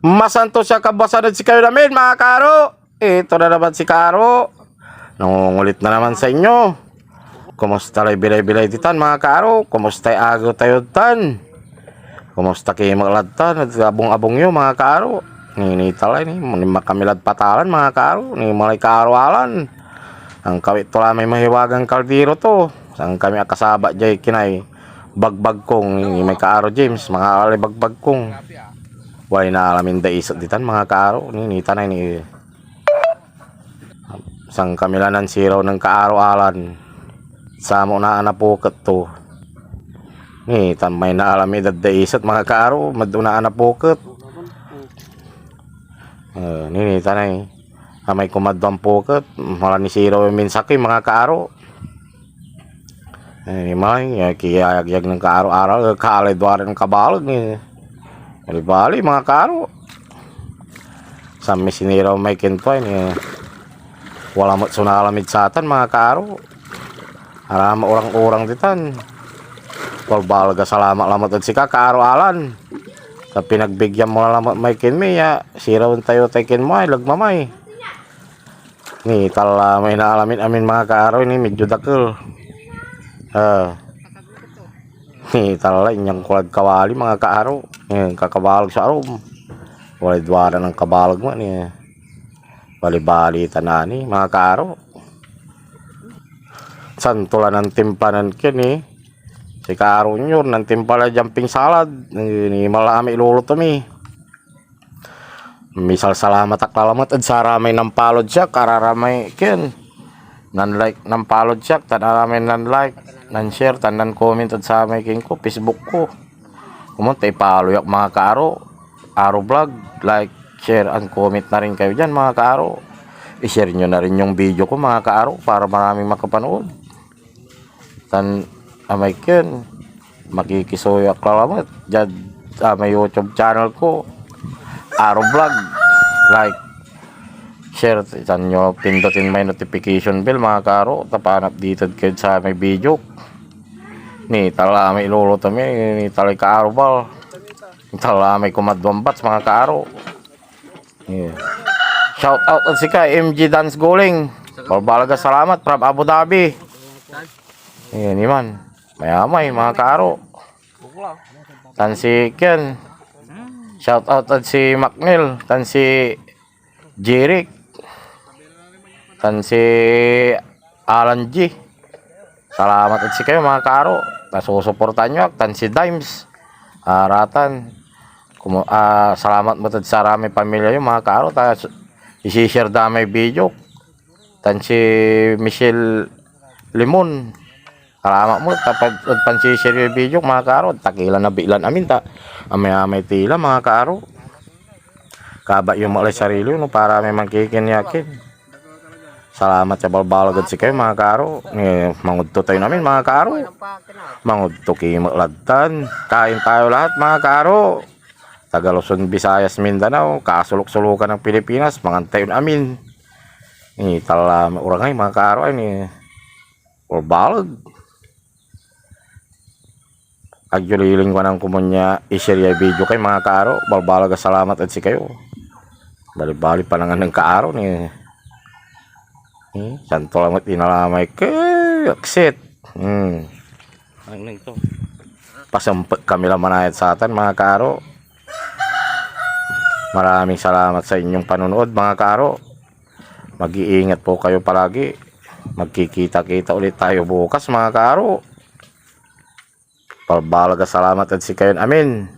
Masanto siya kabasanod si kayo namin mga karo. Ito na naman si Karo. Nangungulit na naman sa inyo. Kumusta lay bilay-bilay ditan mga karo? Kumusta agaw tayo tan? Kumusta kayo magladtan? At abong-abong nyo mga karo. Ninitalay ni makamilad patalan mga karo. Ni malay kaaroalan. Ang kawit to lamay mahiwagang kaldiro to. Ang kami akasaba jay kinay bagbag kong ni may kaaro James. Mga alay bagbag kong. Wala na alamin da isot ditan mga karo. Ninita na ni sang kamilanan siraw ng kaaro-alan. Samo na anapukat to. Ni tamay na alamin da isot mga karo. Maduna anapukat. Ninita na may kumadwang pukat. Wala ni siraw yung minsaki mga kaaro. May kiyayag-yag ng kaaro-aral. Kaalay doa rin kabalag ni bali mga karo. Sa may siniraw may kintoy ni wala mo't sunalamid satan mga karo. Arama orang-orang ditan. Balbalaga salamat-lamat at sika kaaro-alan. Sa pinagbigyan mo na lamat may kinmi ya siraw tayo tayo kinmo ay lagmamay. Ni tala may naalamin amin mga kaaro ini medyo dakil. Ni tala inyang kulag kawali mga kaaro. Kakabalag sa arom. Wala dwara ng kabalag mo ni. Bali-bali tanani mga kaaro. Santula ng timpanan kin ni. Si kaaro nyo ng timpala jumping salad. Ni malami iluluto mi. Misal salamat at lalamat at saramay ng palod siya. Kararamay kin. Nan-like ng palod siya. Tanaramay nan-like. Nan-share. Tanan-comment at sa may king ko. Facebook ko. Kumunta ipalo yak mga kaaro. Aro vlog. Like, share, and comment na rin kayo dyan mga kaaro. I-share nyo na rin yung video ko mga kaaro. Para maraming makapanood. Tan amay kin. Makikisuyak lalamat. Dyan sa may YouTube channel ko. Aro vlog. Like, share. Tan nyo pindutin may notification bell mga kaaro. Tapanap dito kayo sa may video. Ni tala may iluluto mi. Ni talay kaarobal. Ni tala may kumadwang bats mga kaaro. Yeah. Shout out at sika MG Dance Guling. Balbalaga salamat from Abu Dhabi. Yan man. Mayamay mga kaaro. Tan si Ken. Shout out at si Macnil. Tan si Jeric. Tan si Alan G. Salamat at si kayo mga kaaro. Nasusuportan nyo. Tan si Dimes. Ratan. Salamat mo sa rami pamilya yung mga kaaro. Isi-share da may video. Tan si Michelle Limon. Salamat mo. Tapad pansishare yung video mga kaaro. Takilan na bilan amin ta. Amay tila mga kaaro. Kaba yung malay sarili no, para may magkikinyakin. Salamat sa balbalagod si kayo mga kaaro. Mangudto tayo namin mga kaaro. Mangudto kayo magladtan. Kain tayo lahat mga kaaro. Taga Luzon, Visayas, Mindanao. Kasulok-sulukan ng Pilipinas. Mangantayon amin. Tala urangay mga kaaro. Balbalag. Agyuliling ko ng kumunya i-share yung video kay mga kaaro. Balbalaga salamat at si kayo. Bali-bali pa lang ng kaaro ni. Santo lang at inalamay kay aksit. Ano ito? Pasampag kami lang manayat sa atin mga kaaro. Maraming salamat sa inyong panunood mga kaaro. Mag-iingat po kayo palagi. Magkikita-kita ulit tayo bukas mga kaaro. Balbalaga salamat at si kayo. Amin.